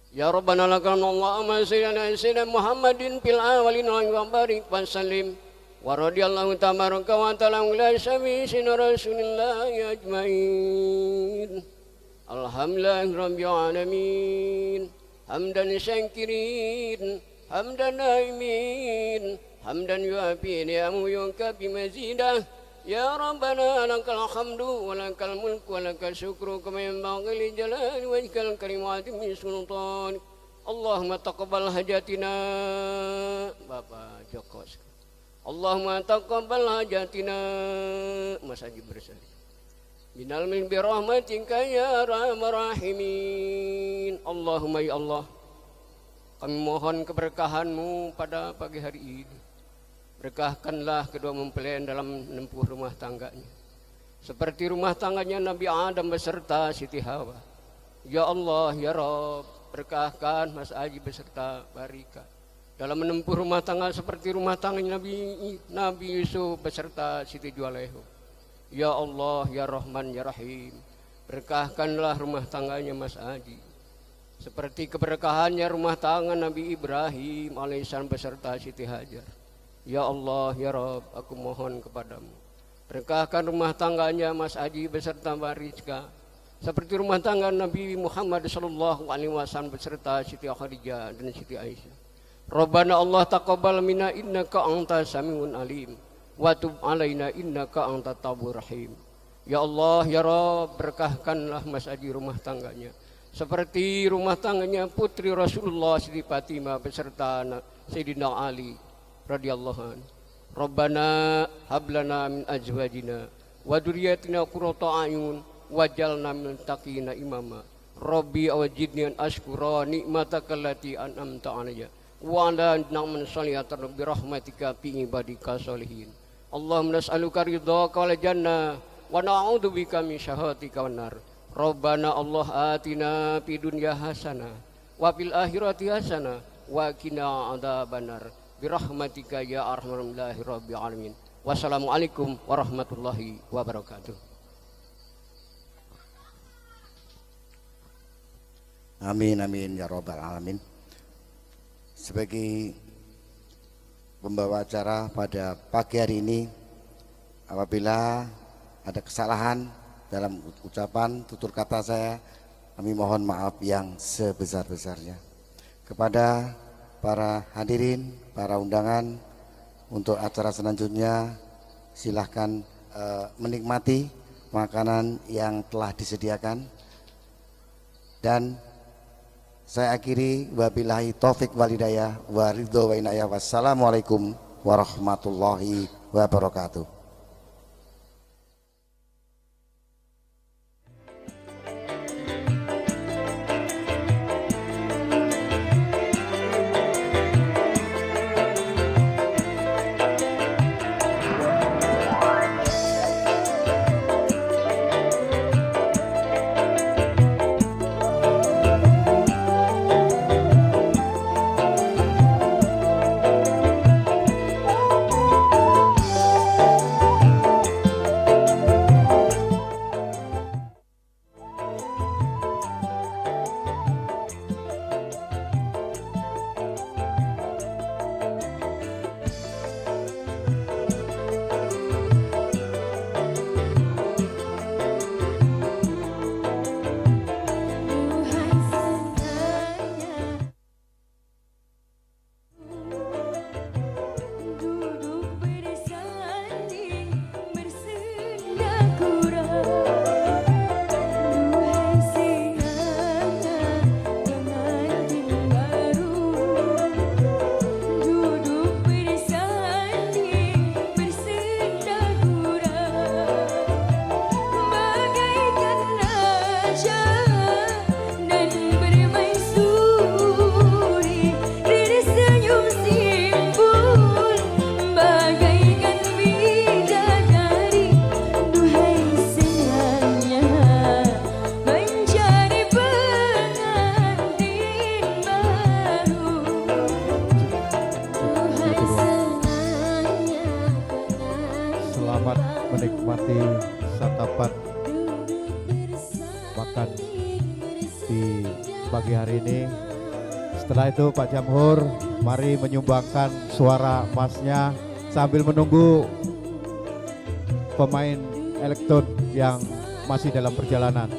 Speaker 6: Ya Rabbana lakal Allahumma sayyidina Muhammadin fil awwalin wa barik wa sallim wa radiyallahu tabaraka wa ta'ala ila syafi'in Rasulillah ajmain. Alhamdulillahi rabbil alamin. Hamdan syakirin, hamdan naimin, hamdan yuafi ni'amahu yukafi mazidah. Ya Rabbana lakal hamdu wa lakal mulku wa lakal syukru kama yanbaghi li jalali wajhikal karim wa azimi sultanik. Allahumma taqabbal hajatina Bapak Joko. Allahumma taqabbal hajatina Mas Haji bersali. Minal min bi rahmatika ya arhamar rahimin. Allahumma ya Allah, Kami mohon keberkahan-Mu pada pagi hari ini. Berkahkanlah kedua mempelai dalam menempuh rumah tangganya, seperti rumah tangganya Nabi Adam beserta Siti Hawa. Ya Allah, ya Rabb, berkahkan Mas Aji beserta Barika dalam menempuh rumah tangga seperti rumah tangganya Nabi Yusuf beserta Siti Jualeho. Ya Allah, ya Rahman, ya Rahim, berkahkanlah rumah tangganya Mas Aji seperti keberkahannya rumah tangga Nabi Ibrahim alaihissalam beserta Siti Hajar. Ya Allah, ya Rabb, aku mohon kepadamu, berkahkan rumah tangganya Mas Aji beserta Mbak Rizka seperti rumah tangga Nabi Muhammad sallallahu alaihi wasallam beserta Siti Khadijah dan Siti Aisyah. Rabbana Allah taqabbal minna innaka antas samiun alim wa tub alaina innaka antat tawwabur rahim. Ya Allah, ya Rabb, berkahkanlah Mas Aji rumah tangganya seperti rumah tangganya putri Rasulullah Siti Fatimah beserta Sayyidina Ali radhiyallahu anhu. Rabbana hablana min azwajina wa dzurriyyatina qurrata a'yun waj'alna minal muttaqina imama. Rabbi awjidni an ashkura ni'mataka allati an'amta 'alayya wa 'ala ni'man shalihatan bi rahmatika fi ibadika sholihin. Allahumma nas'aluka ridhaka wal jannah wa na'udzubika min syahwatika wan nar. Rabbana Allah atina fid dunya hasanah wa fil akhirati hasanah wa qina adzabannar birahmatika ya arhamar rabbil alamin. Wassalamualaikum warahmatullahi wabarakatuh.
Speaker 1: Amin amin ya rabbal alamin. Sebagai pembawa acara pada pagi hari ini, apabila ada kesalahan dalam ucapan tutur kata saya, kami mohon maaf yang sebesar-besarnya. Kepada para hadirin, para undangan untuk acara selanjutnya, silahkan menikmati makanan yang telah disediakan. Dan saya akhiri, wabillahi taufik walhidayah wa ridho wa inayah. Wassalamualaikum warahmatullahi wabarakatuh.
Speaker 7: menikmati santapan makan di pagi hari ini. Setelah itu Pak Jamhur, mari menyumbangkan suara emasnya sambil menunggu pemain elektron yang masih dalam perjalanan.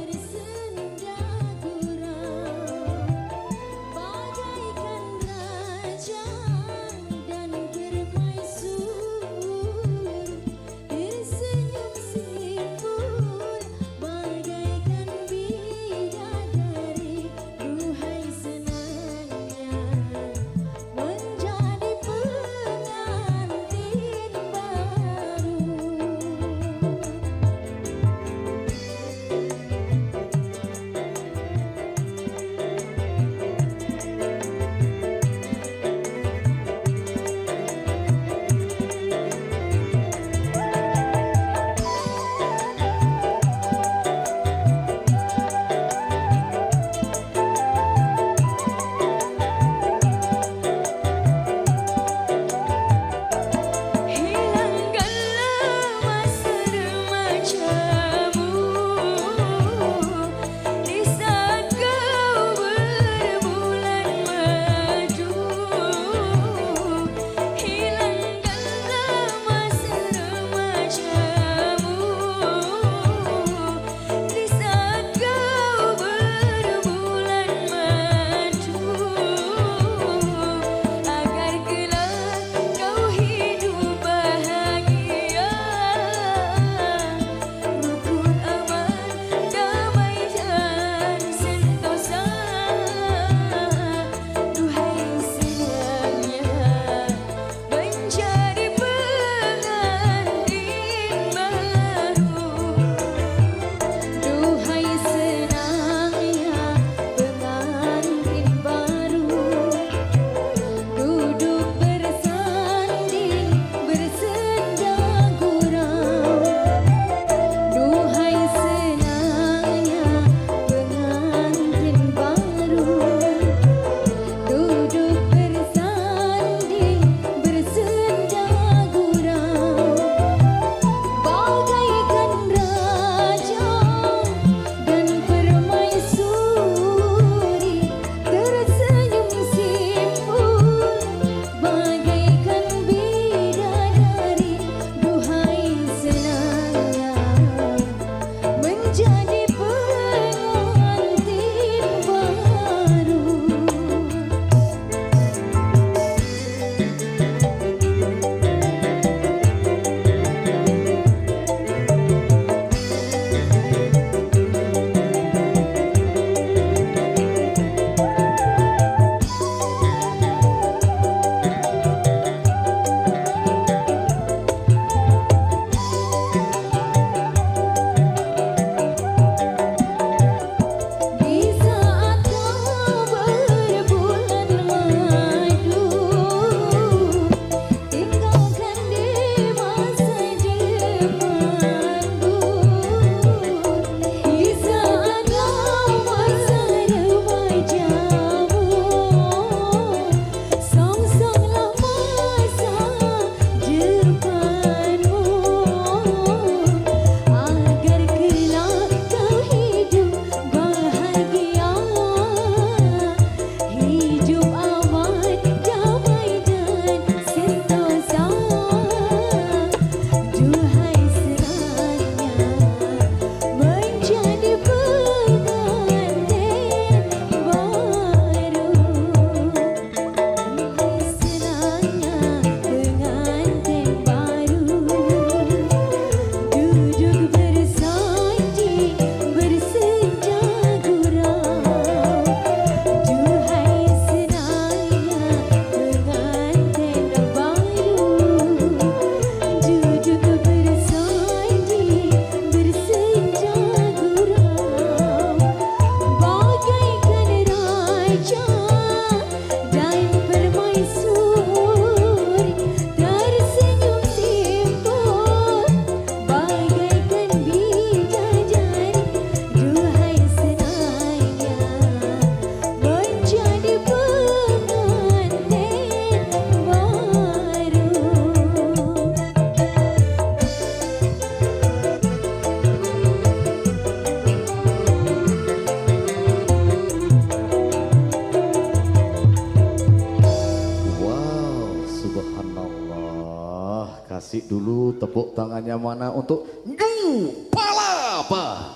Speaker 8: dulu tepuk tangannya mana untuk New Palapa.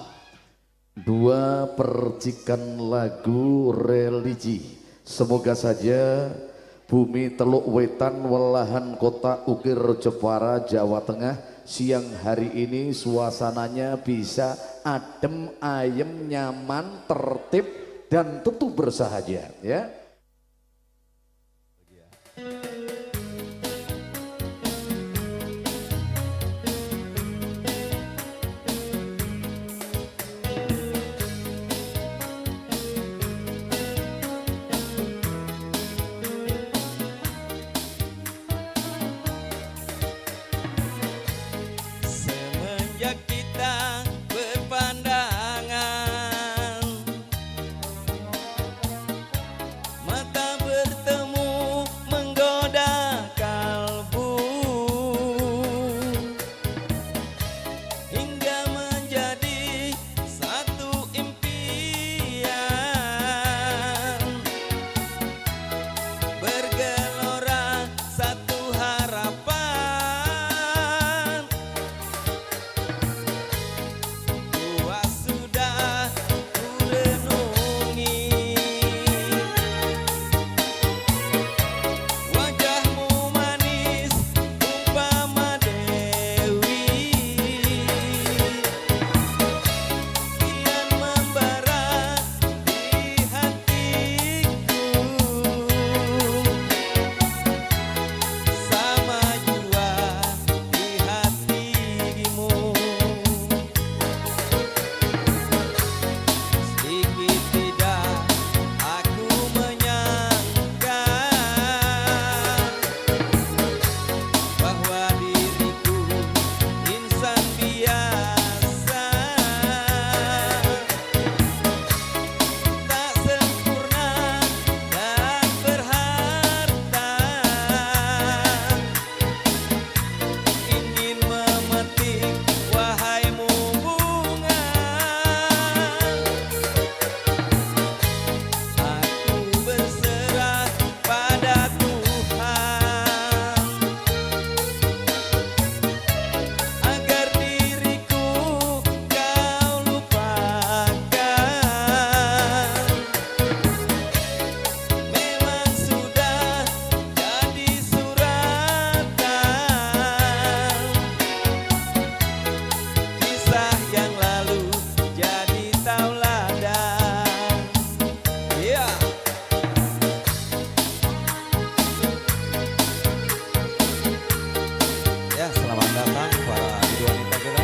Speaker 8: Dua percikan lagu religi. Semoga saja bumi Teluk Wetan Welahan Kota Ukir Jepara Jawa Tengah siang hari ini suasananya bisa adem, ayem, nyaman, tertib dan tentu bersahaja ya.
Speaker 3: Semenjak kita berpandangan, mata bertemu menggoda kalbu, hingga menjadi satu impian, bergelora satu harapan. Tua sudah kurenungi wajahmu manis umpama dewi, kian membara di hatiku, sama jua di hatimu. Sedikit tidak aku menyangka bahwa diriku insan biasa, tak sempurna dan berharta, ingin memetik wahaimu bunga. Aku berserah pada Tuhan agar diriku kau lupakan. Memang sudah jadi suratan, kisah yang lalu jadi tauladan. Ya, ya, selamat datang para ibu wanita kita.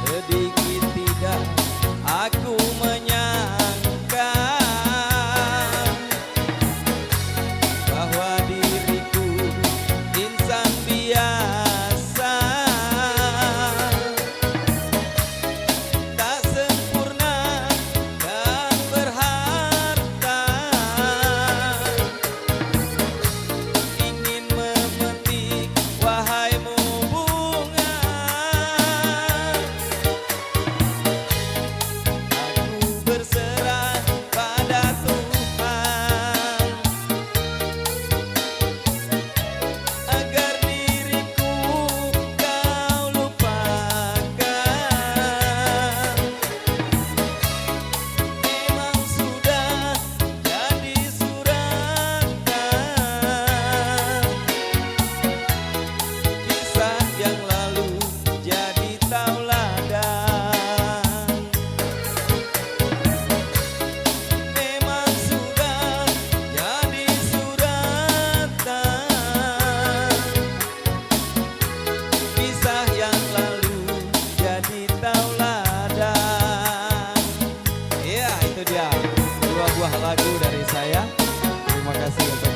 Speaker 3: Sedikit tidak aku menyangka bahwa diriku insan biasa, tak sempurna dan berharta, ingin memetik wahaimu bunga. Aku berserah pada Tuhan agar diriku kau lupakan. Memang sudah jadi suratan, kisah yang lalu jadi tauladan. Memang sudah jadi suratan, kisah yang lalu jadi tauladan. Ya, itu dia dua buah lagu dari saya. Terima kasih untuk